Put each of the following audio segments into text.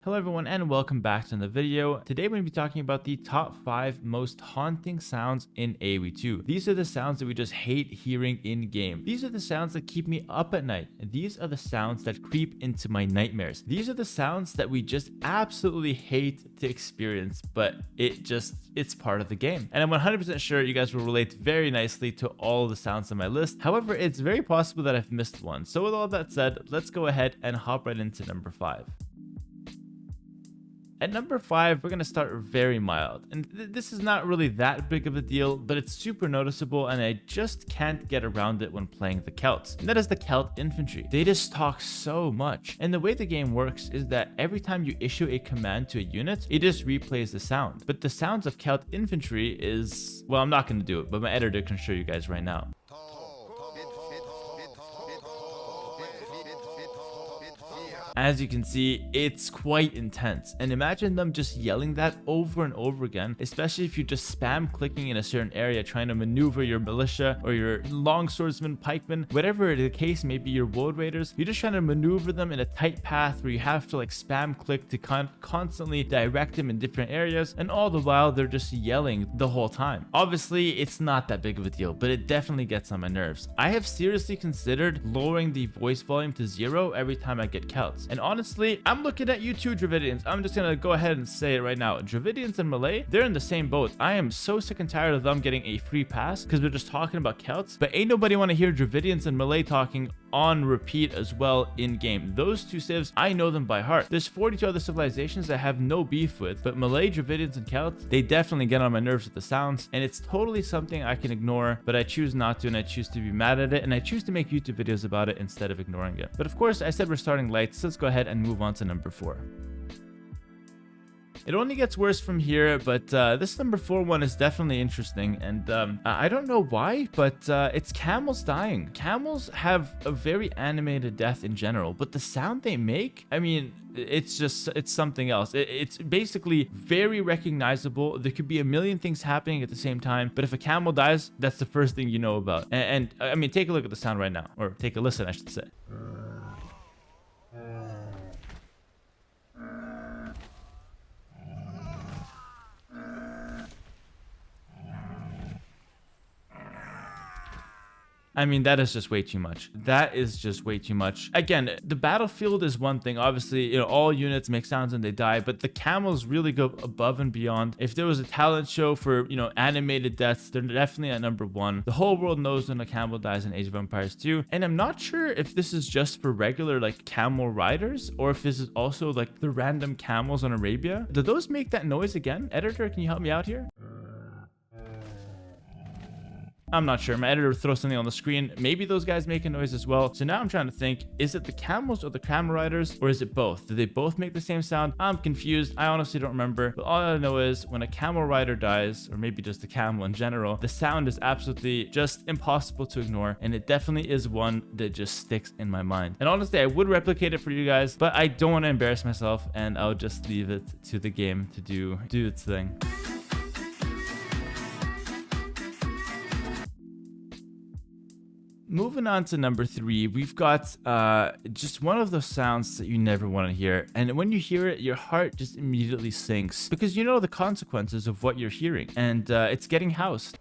Hello everyone and welcome back to another video. Today we're going to be talking about the top 5 most haunting sounds in AoE2. These are the sounds that we just hate hearing in game. These are the sounds that keep me up at night. And these are the sounds that creep into my nightmares. These are the sounds that we just absolutely hate to experience, but it's part of the game. And I'm 100% sure you guys will relate very nicely to all the sounds on my list. However, it's very possible that I've missed one. So with all that said, let's go ahead and hop right into number 5. At number 5, we're going to start very mild, and this is not really that big of a deal, but it's super noticeable and I just can't get around it when playing the Celts. And that is the Celt infantry. They just talk so much, and the way the game works is that every time you issue a command to a unit, it just replays the sound. But the sounds of Celt infantry is, well, I'm not going to do it, but my editor can show you guys right now. As you can see, it's quite intense, and imagine them just yelling that over and over again, especially if you just spam clicking in a certain area trying to maneuver your militia or your longswordsmen, pikemen, whatever the case may be, your woad raiders. You're just trying to maneuver them in a tight path where you have to like spam click to constantly direct them in different areas, and all the while they're just yelling the whole time. Obviously, it's not that big of a deal, but it definitely gets on my nerves. I have seriously considered lowering the voice volume to 0 every time I get Celts. And honestly, I'm looking at you too, Dravidians. I'm just gonna go ahead and say it right now. Dravidians and Malay, they're in the same boat. I am so sick and tired of them getting a free pass because they're just talking about Celts, but ain't nobody want to hear Dravidians and Malay talking on repeat as well in game. Those two civs, I know them by heart. There's 42 other civilizations I have no beef with, but Malay, Dravidians, and Celts, they definitely get on my nerves with the sounds, and it's totally something I can ignore, but I choose not to, and I choose to be mad at it, and I choose to make YouTube videos about it instead of ignoring it. But of course, I said we're starting light, so let's go ahead and move on to number 4. It only gets worse from here, but this number 4 one is definitely interesting, and I don't know why, but it's camels dying. Camels have a very animated death in general, but the sound they make, I mean, it's something else. It's basically very recognizable. There could be a million things happening at the same time, but if a camel dies, that's the first thing you know about. And I mean, take a look at the sound right now, or take a listen, I should say. I mean, that is just way too much. That is just way too much. Again, the battlefield is one thing. Obviously, all units make sounds and they die, but the camels really go above and beyond. If there was a talent show for, animated deaths, they're definitely at number 1. The whole world knows when a camel dies in Age of Empires 2. And I'm not sure if this is just for regular, like, camel riders, or if this is also, like, the random camels on Arabia. Do those make that noise again? Editor, can you help me out here? I'm not sure. My editor would throw something on the screen. Maybe those guys make a noise as well. So now I'm trying to think, is it the camels or the camel riders, or is it both? Do they both make the same sound? I'm confused. I honestly don't remember. But all I know is when a camel rider dies, or maybe just a camel in general, the sound is absolutely just impossible to ignore. And it definitely is one that just sticks in my mind. And honestly, I would replicate it for you guys, but I don't want to embarrass myself, and I'll just leave it to the game to do its thing. Moving on to number 3, we've got just one of those sounds that you never want to hear. And when you hear it, your heart just immediately sinks because you know the consequences of what you're hearing. And it's getting housed.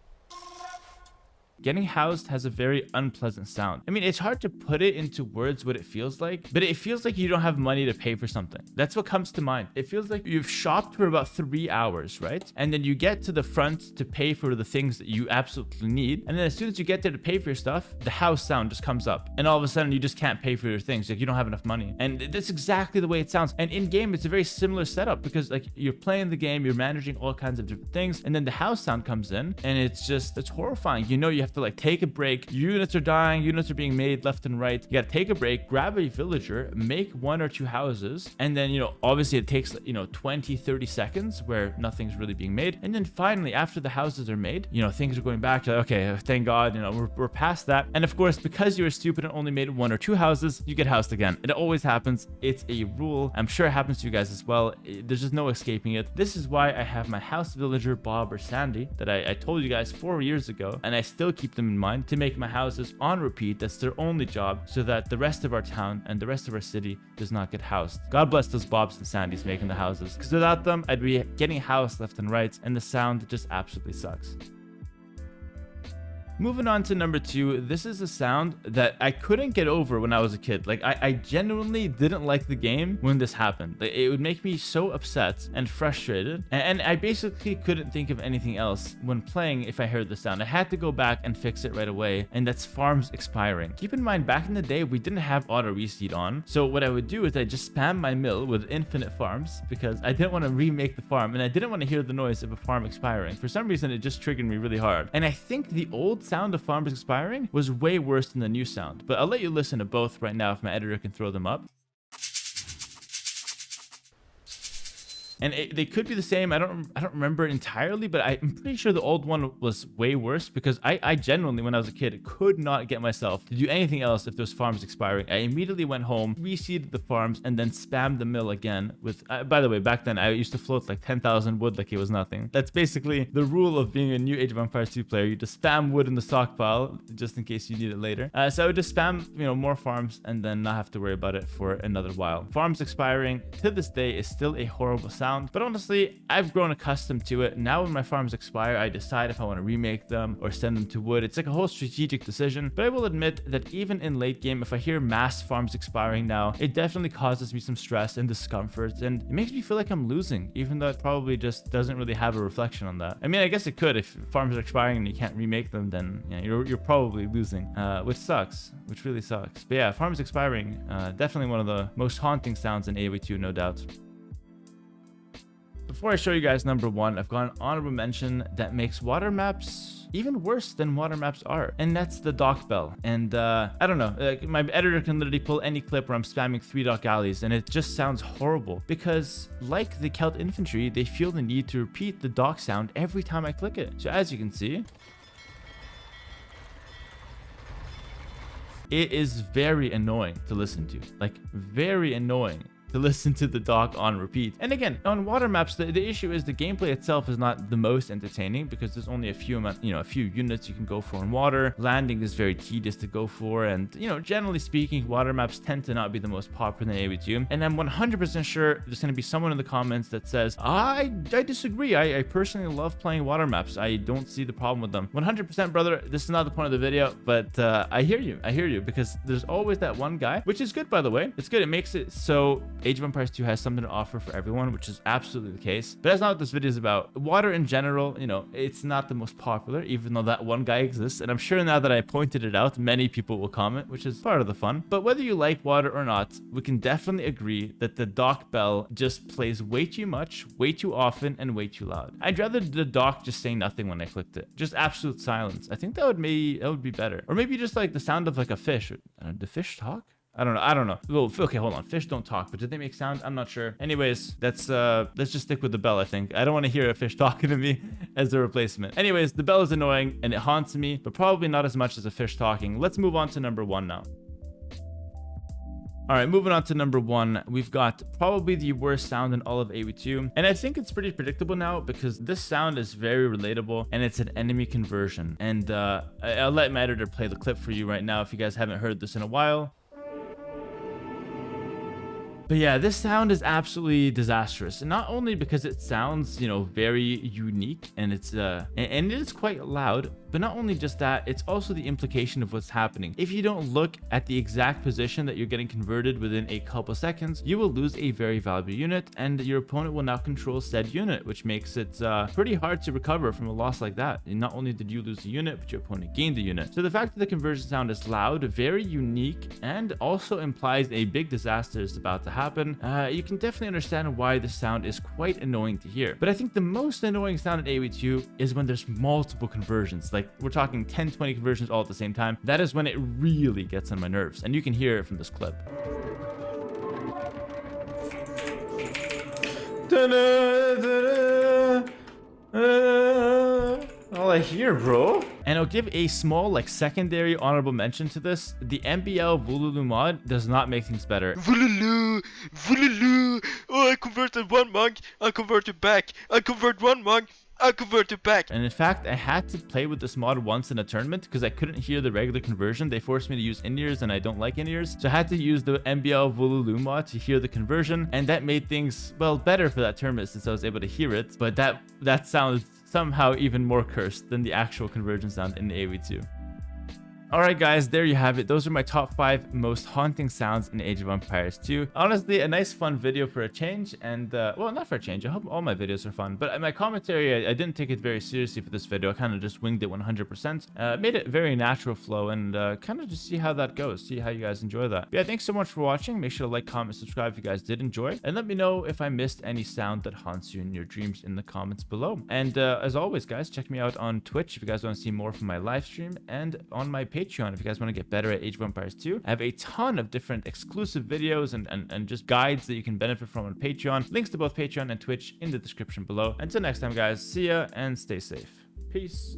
Getting housed has a very unpleasant sound. I mean, it's hard to put it into words what it feels like, but it feels like you don't have money to pay for something. That's what comes to mind. It feels like you've shopped for about 3 hours, right? And then you get to the front to pay for the things that you absolutely need. And then as soon as you get there to pay for your stuff, the house sound just comes up. And all of a sudden you just can't pay for your things. Like you don't have enough money. And that's exactly the way it sounds. And in game, it's a very similar setup because like you're playing the game, you're managing all kinds of different things. And then the house sound comes in and it's horrifying. You have to like take a break. Units are dying, units are being made left and right. You gotta take a break, grab a villager, make 1 or 2 houses, and then obviously it takes 20-30 seconds where nothing's really being made. And then finally, after the houses are made, things are going back to like, okay, thank God, we're past that. And of course, because you were stupid and only made 1 or 2 houses, you get housed again. It always happens. It's a rule. I'm sure it happens to you guys as well. There's just no escaping it. This is why I have my house villager Bob or Sandy that I told you guys 4 years ago, and I still keep them in mind to make my houses on repeat. That's their only job, so that the rest of our town and the rest of our city does not get housed. God bless those Bobs and Sandys making the houses, because without them, I'd be getting housed left and right, and the sound just absolutely sucks. Moving on to number 2, this is a sound that I couldn't get over when I was a kid. Like, I genuinely didn't like the game when this happened. Like, it would make me so upset and frustrated, and I basically couldn't think of anything else when playing if I heard the sound. I had to go back and fix it right away, and that's farms expiring. Keep in mind, back in the day, we didn't have auto reseed on, so what I would do is I just spam my mill with infinite farms, because I didn't want to remake the farm, and I didn't want to hear the noise of a farm expiring. For some reason, it just triggered me really hard. And I think the old sound of farms expiring was way worse than the new sound, but I'll let you listen to both right now if my editor can throw them up. And they could be the same. I don't remember it entirely, but I'm pretty sure the old one was way worse, because I genuinely, when I was a kid, could not get myself to do anything else if those farms expiring. I immediately went home, reseeded the farms, and then spammed the mill again with, by the way, back then I used to float like 10,000 wood like it was nothing. That's basically the rule of being a new Age of Empires 2 player. You just spam wood in the stockpile just in case you need it later. So I would just spam, more farms and then not have to worry about it for another while. Farms expiring to this day is still a horrible sound. But honestly, I've grown accustomed to it. Now when my farms expire, I decide if I want to remake them or send them to wood. It's like a whole strategic decision. But I will admit that even in late game, if I hear mass farms expiring now, it definitely causes me some stress and discomfort, and it makes me feel like I'm losing, even though it probably just doesn't really have a reflection on that. I mean, I guess it could. If farms are expiring and you can't remake them, then you're probably losing, which sucks, which really sucks. But yeah, farms expiring, definitely one of the most haunting sounds in AoE2, no doubt. Before I show you guys number 1, I've got an honorable mention that makes water maps even worse than water maps are, and that's the dock bell. And I don't know, my editor can literally pull any clip where I'm spamming 3 dock alleys, and it just sounds horrible, because like the Celt infantry, they feel the need to repeat the dock sound every time I click it. So as you can see, it is very annoying to listen to, like very annoying to listen to the dock on repeat. And again, on water maps, the issue is the gameplay itself is not the most entertaining, because there's only a few units you can go for in water. Landing is very tedious to go for, and generally speaking, water maps tend to not be the most popular in AoE2. And I'm 100% sure there's going to be someone in the comments that says, I disagree. I personally love playing water maps. I don't see the problem with them. 100%, brother. This is not the point of the video, but I hear you, because there's always that one guy, which is good, by the way. It's good. It makes it so Age of Empires 2 has something to offer for everyone, which is absolutely the case. But that's not what this video is about. Water in general, it's not the most popular, even though that one guy exists. And I'm sure now that I pointed it out, many people will comment, which is part of the fun. But whether you like water or not, we can definitely agree that the dock bell just plays way too much, way too often, and way too loud. I'd rather the dock just say nothing when I clicked it. Just absolute silence. I think that would be better. Or maybe just like the sound of like a fish. Do fish talk? I don't know. Well, okay, hold on. Fish don't talk, but did they make sound? I'm not sure. Anyways, let's just stick with the bell, I think. I don't want to hear a fish talking to me as a replacement. Anyways, the bell is annoying and it haunts me, but probably not as much as a fish talking. Let's move on to number 1 now. All right, moving on to number 1, we've got probably the worst sound in all of AoE2. And I think it's pretty predictable now, because this sound is very relatable, and it's an enemy conversion. And I'll let my editor play the clip for you right now if you guys haven't heard this in a while. But yeah, this sound is absolutely disastrous, and not only because it sounds, very unique, and it's and it is quite loud, but not only just that, it's also the implication of what's happening. If you don't look at the exact position that you're getting converted within a couple seconds, you will lose a very valuable unit, and your opponent will now control said unit, which makes it pretty hard to recover from a loss like that. And not only did you lose the unit, but your opponent gained the unit. So the fact that the conversion sound is loud, very unique, and also implies a big disaster is about to happen, you can definitely understand why the sound is quite annoying to hear. But I think the most annoying sound in AoE2 is when there's multiple conversions. Like, we're talking 10, 20 conversions all at the same time. That is when it really gets on my nerves, and you can hear it from this clip. All I hear, bro. And I'll give a small, secondary honorable mention to this. The MBL Vululu mod does not make things better. Vululu, Vululu, oh, converted one monk, I converted back. I convert one monk, I converted back. And in fact, I had to play with this mod once in a tournament because I couldn't hear the regular conversion. They forced me to use in-ears and I don't like in-ears. So I had to use the MBL Volulu mod to hear the conversion. And that made things, well, better for that tournament since I was able to hear it. But that sounded somehow even more cursed than the actual conversion sound in the AoE2. Alright guys, there you have it. Those are my top 5 most haunting sounds in Age of Empires 2. Honestly, a nice fun video for a change, and well, not for a change, I hope all my videos are fun, but my commentary, I didn't take it very seriously for this video. I kind of just winged it 100%. Made it very natural flow, and kind of just see how that goes, see how you guys enjoy that. But yeah, thanks so much for watching. Make sure to like, comment, subscribe if you guys did enjoy, and let me know if I missed any sound that haunts you in your dreams in the comments below. And as always guys, check me out on Twitch if you guys want to see more from my live stream, and on my Patreon if you guys want to get better at Age of Empires 2. I have a ton of different exclusive videos and just guides that you can benefit from on Patreon. Links to both Patreon and Twitch in the description below. Until next time guys, see ya and stay safe. Peace.